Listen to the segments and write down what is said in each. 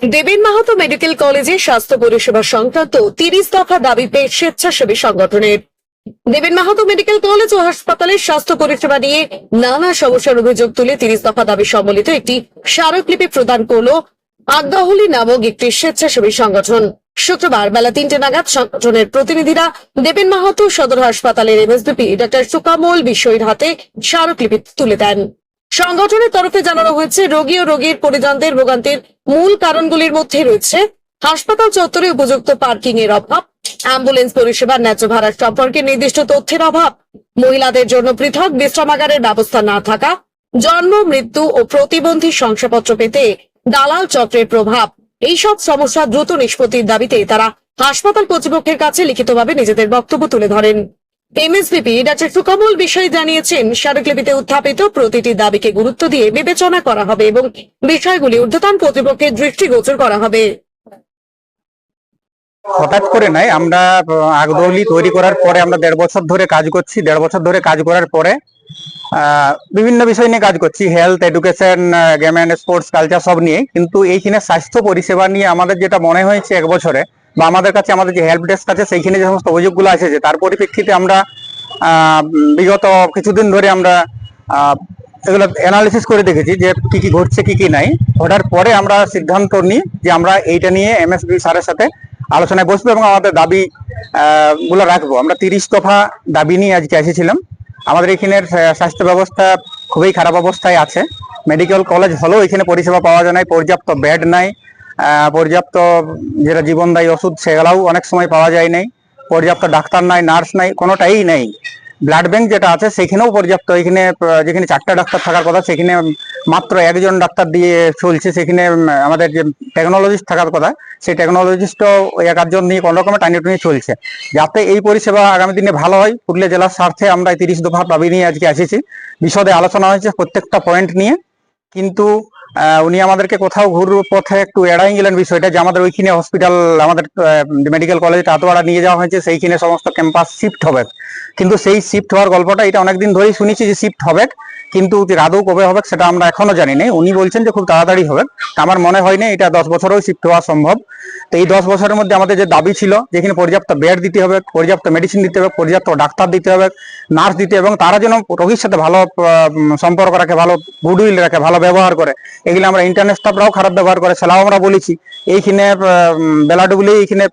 দেবেন মাহাতো মেডিকেল কলেজে স্বাস্থ্য পরিষেবা সংক্রান্ত 30 দফা দাবি পেশ স্বেচ্ছাসেবী সংগঠনের। দেবেন মাহাতো মেডিকেল কলেজ ও হাসপাতালের স্বাস্থ্য পরিষেবা নিয়ে নানা সমস্যার অভিযোগ তুলে 30 দফা দাবি সম্বলিত একটি স্মারকলিপি প্রদান করল আজ্ঞাহলি নামক একটি স্বেচ্ছাসেবী সংগঠন। শুক্রবার বেলা 3টে নাগাদ সংগঠনের প্রতিনিধিরা দেবেন মাহাতো সদর হাসপাতালের এমএসবিপি ডক্টর সুকামল বিষয়ের হাতে স্মারকলিপি তুলে দেন। সংগঠনের তরফে জানানো হয়েছে, রোগী ও রোগীর পরিজনদের ভোগান্তির মূল কারণগুলির মধ্যে রয়েছে হাসপাতাল চত্বরে উপযুক্ত পার্কিং এর অভাব, অ্যাম্বুলেন্স পরিষেবার ন্যায্য ভাড়া সম্পর্কে নির্দিষ্ট তথ্যের অভাব, মহিলাদের জন্য পৃথক বিশ্রামাগারের ব্যবস্থা না থাকা, জন্ম মৃত্যু ও প্রতিবন্ধী শংসাপত্র পেতে দালাল চক্রের প্রভাব। এইসব সমস্যা দ্রুত নিষ্পত্তির দাবিতে তারা হাসপাতাল কর্তৃপক্ষের কাছে লিখিতভাবে নিজেদের বক্তব্য তুলে ধরেন। এমএসবিপি ডক্টর সুকামল বিষয়ে জানিয়েছেন, স্মারকলিপিতে উত্থাপিত প্রতিটি দাবিকে গুরুত্ব দিয়ে বিবেচনা করা হবে এবং বিষয়গুলি ঊর্ধ্বতন কর্তৃপক্ষের দৃষ্টিগোচর করা হবে। হঠাৎ করে নাই, আমরা আগদৌলি তৈরি করার পরে আমরা 1.5 বছর ধরে কাজ করছি। 1.5 বছর ধরে কাজ করার পরে বিভিন্ন বিষয় নিয়ে কাজ করছি, health, education, game and sports, culture সব নিয়ে। কিন্তু এইখানে স্বাস্থ্য পরিষেবা নিয়ে আমাদের যেটা মনে হয়েছে 1 বছরে, বা আমাদের কাছে আমাদের যে হেল্প ডেস্ক আছে সেইখানে যে সমস্ত অভিযোগগুলো এসেছে তার পরিপ্রেক্ষিতে আমরা বিগত কিছুদিন ধরে আমরা এগুলো অ্যানালিসিস করে দেখেছি যে কি কি ঘটছে কি কি নাই। ঘটার পরে আমরা সিদ্ধান্ত নিই যে আমরা এইটা নিয়ে এমএসবি স্যারের সাথে আলোচনায় বসবো এবং আমাদের দাবি গুলো রাখবো। আমরা 30 দফা দাবি নিয়ে আজকে এসেছিলাম। আমাদের এখানের স্বাস্থ্য ব্যবস্থা খুবই খারাপ অবস্থায় আছে। মেডিকেল কলেজ হলেও এখানে পরিষেবা পাওয়া যায় না, পর্যাপ্ত বেড নাই, পর্যাপ্ত যেটা জীবনদায়ী ওষুধ সেগুলাও অনেক সময় পাওয়া যায় নাই, পর্যাপ্ত ডাক্তার নাই, নার্স নাই, কোনোটাই নেই। ব্লাড ব্যাংক যেটা আছে সেখানেও পর্যাপ্ত, এখানে যেখানে 4টা ডাক্তার থাকার কথা সেখানে মাত্র 1জন ডাক্তার দিয়ে চলছে। সেখানে আমাদের যে টেকনোলজিস্ট থাকার কথা সেই টেকনোলজিস্টও 1-8জন নিয়ে কোনো রকমের টানিয়ে চলছে। যাতে এই পরিষেবা আগামী দিনে ভালো হয়, পুরুলিয়া জেলার স্বার্থে আমরা 30 দফা দাবি নিয়ে আজকে এসেছি। বিশদে আলোচনা হয়েছে প্রত্যেকটা পয়েন্ট নিয়ে, কিন্তু উনি আমাদেরকে কোথাও ঘুর পথে একটু এড়াই গেলেন বিষয়টা, যে আমাদের ওইখানে হসপিটাল, আমাদের মেডিকেল কলেজটা আতোয়ারা নিয়ে যাওয়া হয়েছে, সেইখানে সমস্ত ক্যাম্পাস শিফট হবে। কিন্তু সেই শিফট হওয়ার গল্পটা এটা অনেকদিন ধরেই শুনেছি যে শিফট হবে, কিন্তু আদৌ কবে হবে সেটা আমরা এখনো জানি না। উনি বলছেন যে খুব তাড়াতাড়ি হবে, আমার মনে হয় না এটা 10 বছরেও শিফট হওয়া সম্ভব। তো এই 10 বছরের মধ্যে আমাদের যে দাবি ছিল, যেখানে পর্যাপ্ত বেড দিতে হবে, পর্যাপ্ত মেডিসিন দিতে হবে, পর্যাপ্ত ডাক্তার দিতে হবে, নার্স দিতে হবে, এবং তারা যেন রোগীর সাথে ভালো সম্পর্ক রাখে, ভালো গুডউইল রাখে, ভালো ব্যবহার করে। এগুলো আমরা ইন্টারনেট স্টাফরাও খারাপ ব্যবহার করে, সেটাও আমরা বলেছি। এইখানে বেলাডুবলি এইখানে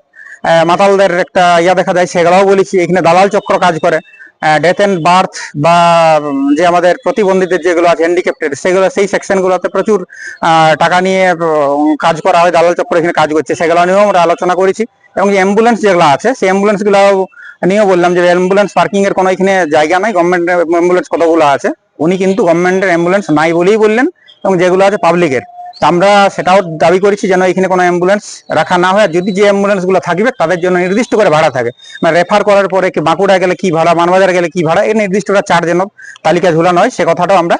মাতালদের একটা দেখা যায়, সেগুলোও বলেছি। এখানে দালাল চক্র কাজ করে, ডেথ এন্ড বার্থ বা যে আমাদের প্রতিবন্ধীদের যেগুলো আছে, হ্যান্ডিক্যাপ্টেড, সেগুলো সেই সেকশনগুলোতে প্রচুর টাকা নিয়ে কাজ করা হয়, দালাল চক্র এখানে কাজ করছে, সেগুলো নিয়েও আমরা আলোচনা করেছি। এবং যে অ্যাম্বুলেন্স যেগুলো আছে সেই অ্যাম্বুলেন্স গুলো নিয়েও বললাম যে অ্যাম্বুলেন্স পার্কিং এর কোনো এখানে জায়গা নাই, গভর্নমেন্টের অ্যাম্বুলেন্স কতগুলো আছে। উনি কিন্তু গভর্নমেন্টের অ্যাম্বুলেন্স নাই বলেই বললেন, এবং যেগুলো আছে পাবলিকের। আমরা সেটাও দাবি করেছি যেন এখানে কোনো অ্যাম্বুলেন্স রাখা না হয়, যদি যে অ্যাম্বুলেন্স গুলো থাকবে তাদের জন্য নির্দিষ্ট করে ভাড়া থাকে, মানে রেফার করার পরে বাঁকুড়া গেলে কি ভাড়া, মানবাজার গেলে কি ভাড়া, এর নির্দিষ্ট চার্জ যেন তালিকা ঝুলানো হয়, সে কথাটাও আমরা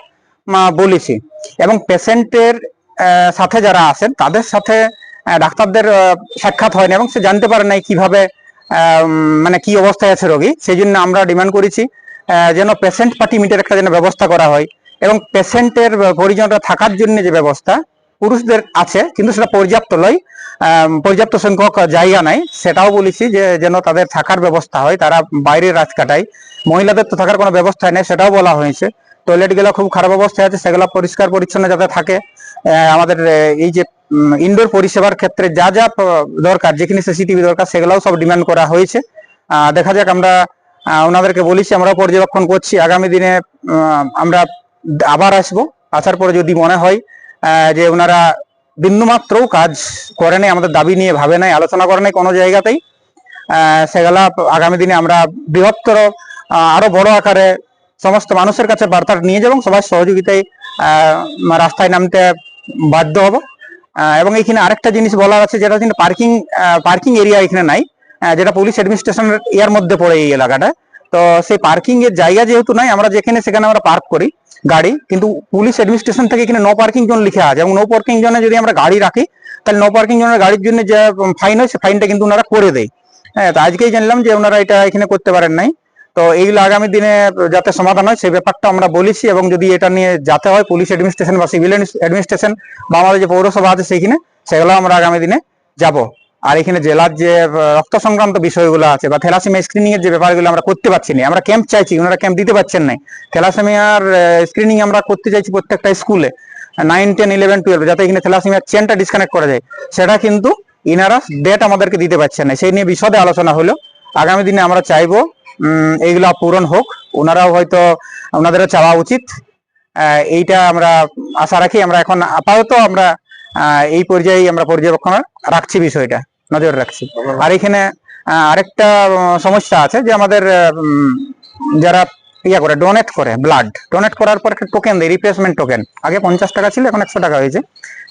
বলেছি। এবং পেশেন্টের সাথে যারা আছেন তাদের সাথে ডাক্তারদের সাক্ষাৎ হয় না, এবং সে জানতে পারে না কিভাবে মানে কি অবস্থায় আছে রোগী। সেই জন্য আমরা ডিমান্ড করেছি যেন পেশেন্ট পার্টি মিটের একটা যেন ব্যবস্থা করা হয়, এবং পেশেন্টের পরিজনরা থাকার জন্য যে ব্যবস্থা পুরুষদের আছে কিন্তু সেটা পর্যাপ্ত নয়, পর্যাপ্ত সংখ্যক জায়গা নাই, সেটাও বলেছি যে যেন তাদের থাকার ব্যবস্থা হয়, তারা বাইরে রাত কাটায়। মহিলাদের তো থাকার কোনো ব্যবস্থা নেই, সেটাও বলা হয়েছে। টয়লেট গুলো খুব খারাপ অবস্থায় আছে, সেগুলো পরিষ্কার পরিচ্ছন্ন যাতে থাকে। আমাদের এই যে ইনডোর পরিষেবার ক্ষেত্রে যা যা দরকার, যেখানে সিসিটিভি দরকার, সেগুলোও সব ডিমান্ড করা হয়েছে। দেখা যাক, আমরা ওনাদেরকে বলেছি, আমরাও পর্যবেক্ষণ করছি। আগামী দিনে আমরা আবার আসবো, আসার পরে যদি মনে হয় যে ওনারা বিন্দুমাত্রও কাজ করে নাই, আমাদের দাবি নিয়ে ভাবে নাই, আলোচনা করে নাই কোনো জায়গাতেই, সেগুলা আগামী দিনে আমরা বৃহত্তর আরো বড় আকারে সমস্ত মানুষের কাছে বার্তা নিয়ে যাবো, সবার সহযোগিতায় রাস্তায় নামতে বাধ্য হব। এবং এখানে আরেকটা জিনিস বলার আছে, যেটা কিন্তু পার্কিং এরিয়া এখানে নাই, যেটা পুলিশ অ্যাডমিনিস্ট্রেশনের এর মধ্যে পড়ে এই এলাকাটা। তো সেই পার্কিং এর জায়গা যেহেতু নাই, আমরা যেখানে সেখানে আমরা পার্ক করি গাড়ি, কিন্তু পুলিশ অ্যাডমিনিস্ট্রেশন থেকে এখানে নো পার্কিং জোন লিখে আছে, এবং নো পার্কিং জোনে যদি আমরা গাড়ি রাখি তাহলে নো পার্কিং জোনের গাড়ির জন্য যে ফাইন হয় সে ফাইনটা কিন্তু ওনারা করে দেয়। হ্যাঁ, তো আজকেই জানলাম যে ওনারা এটা এখানে করতে পারেন নাই। তো এইগুলো আগামী দিনে যাতে সমাধান হয় সেই ব্যাপারটা আমরা বলেছি, এবং যদি এটা নিয়ে যাতে হয় পুলিশ অ্যাডমিনিস্ট্রেশন বা সিভিল অ্যাডমিনিস্ট্রেশন বা আমাদের যে পৌরসভা আছে সেইখানে, সেগুলো আমরা আগামী দিনে যাব। আর এখানে জেলার যে রক্ত সংক্রান্ত বিষয়গুলো আছে বা থ্যালাসেমিয়া স্ক্রিনিং এর যে ব্যাপারগুলো আমরা করতে পারছি না, আমরা ক্যাম্প চাইছি, ওনারা ক্যাম্প দিতে পারছেন না। থ্যালাসেমিয়ার স্ক্রিনিং আমরা করতে চাইছি প্রত্যেকটা স্কুলে 9, 10, 11, 12, যাতে এখানে থ্যালাসেমিয়ার চেনটা ডিসকানেক্ট করা যায়, সেটা কিন্তু ইনারা ডেট আমাদেরকে দিতে পারছেন না। সেই নিয়ে বিশদে আলোচনা হলো। আগামী দিনে আমরা চাইবো এইগুলা পূরণ হোক, ওনারাও হয়তো ওনাদেরও চাওয়া উচিত। এইটা আমরা আশা রাখি। আমরা এখন আপাতত আমরা এই পর্যায়ে আমরা পর্যবেক্ষণ রাখছি, বিষয়টা নজর রাখছি। আর এখানে আরেকটা সমস্যা আছে যে আমাদের যারা করে ডোনেট করে, ব্লাড ডোনেট করার পর একটা টোকেন দেয়, রিপ্লেসমেন্ট টোকেন। আগে 50 টাকা ছিল, এখন 100 টাকা হয়েছে।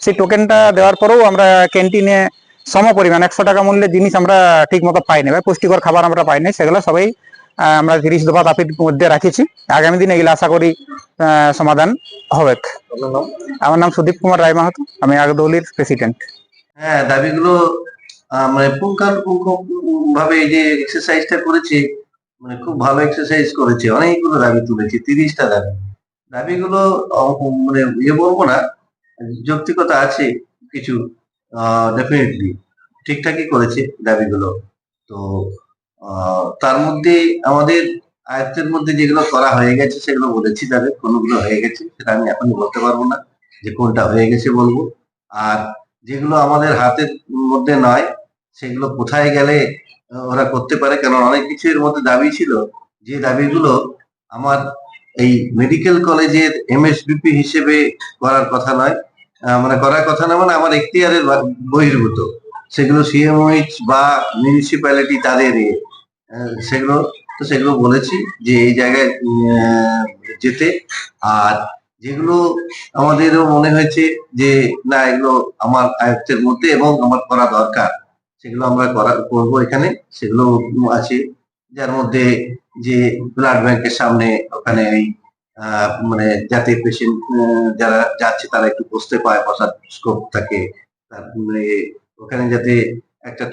সেই টোকেনটা দেওয়ার পরেও আমরা ক্যান্টিনে সম পরিমাণ 100 টাকা মূল্যের জিনিস আমরা ঠিক মতো পাই না, পুষ্টিকর খাবার আমরা পাই না। সেগুলো সবাই আমরা 30 দফা দাবির মধ্যে রাখেছি। আগামী দিনে এগুলো আশা করি সমাধান হবে। আমার নাম সুদীপ কুমার রায় মাহাতো, আমি আগদৌলির প্রেসিডেন্ট। হ্যাঁ, দাবিগুলো মানে পুঙ্খানুপুঙ্খ ভাবে এই যে এক্সারসাইজটা করেছে, মানে খুব ভালো এক্সারসাইজ করেছে, অনেকগুলো দাবি তুলেছে, 30টা দাবি। দাবিগুলো মানে বলবো না, যৌক্তিকতা আছে কিছু, ডেফিনেটলি ঠিকঠাকই করেছে দাবিগুলো। তো তার মধ্যে আমাদের আয়ত্তের মধ্যে যেগুলো করা হয়ে গেছে সেগুলো বলেছি, তাদের কোনগুলো হয়ে গেছে সেটা আমি এখন বলতে পারবো না যে কোনটা হয়ে গেছে বলবো। আর যেগুলো আমাদের হাতের মধ্যে নয় সেগুলো কোথায় গেলে ওরা করতে পারে, কারণ অনেক কিছু এর মধ্যে দাবি ছিল যে দাবিগুলো আমার এই মেডিকেল কলেজের এমএসবিপি হিসেবে করার কথা নয়, মানে করার কথা না, মানে আমার এখতিয়ারের বহির্ভূত। সেগুলো সিএমওইচ বা মিউনিসিপ্যালিটি তাদের সেগুলো বলেছি যে এই জায়গায় যেতে। আর যেগুলো আমাদেরও মনে হয়েছে যে না এগুলো আমার আয়ত্তের মধ্যে এবং আমার করা দরকার, সেগুলো আমরা করবো এখানে। সেগুলো আছে, যার মধ্যে যে ব্লাড ব্যাংকের সামনে ওখানে এই মানে যাতে পেশেন্ট যারা যাচ্ছে তারা একটু বসতে পায়, বসার স্কোপ থাকে। তারপরে ওখানে যাতে একটা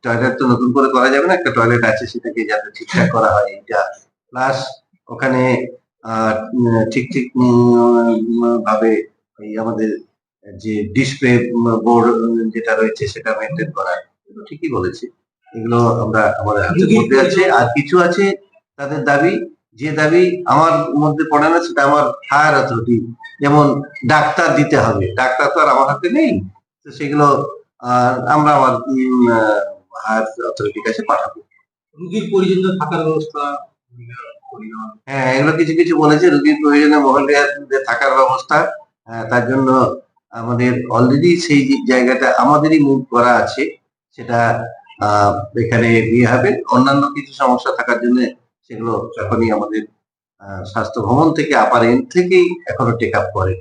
টয়লেট তো নতুন করে করা যাবে না, একটা টয়লেট আছে সেটাকে যাতে ঠিকঠাক করা হয় এইটা। প্লাস ওখানে ঠিক ভাবে এই আমাদের যে ডিসপ্লে বোর্ড যেটা রয়েছে সেটা মেনটেন করা, এগুলো ঠিকই বলেছি। এগুলো আমরা আমাদের হাতের মধ্যে আছে। আর কিছু আছে তাদের দাবি, যে দাবি আমার মধ্যে পড়ে না, সেটা আমার হায়ার অথরিটি, যেমন ডাক্তার দিতে হবে, ডাক্তার তো আর আমার হাতে নেই, তো সেগুলো আমরা আমার হায়ার অথরিটির কাছে পাঠাবো। রোগীর প্রয়োজনীয় থাকার ব্যবস্থা, হ্যাঁ, এগুলো কিছু কিছু বলেছে, রোগীর প্রয়োজনে মহল্লায় থাকার ব্যবস্থা। তার জন্য আমাদের অলরেডি সেই জায়গাটা আমাদেরই মুভ করা আছে, সেটা এখানে নিয়ে হবে। অন্যান্য কিছু সমস্যা থাকার জন্য সেগুলো এখনই আমাদের স্বাস্থ্য ভবন থেকে আপার এন্ড থেকেই এখনো টেক আপ করে।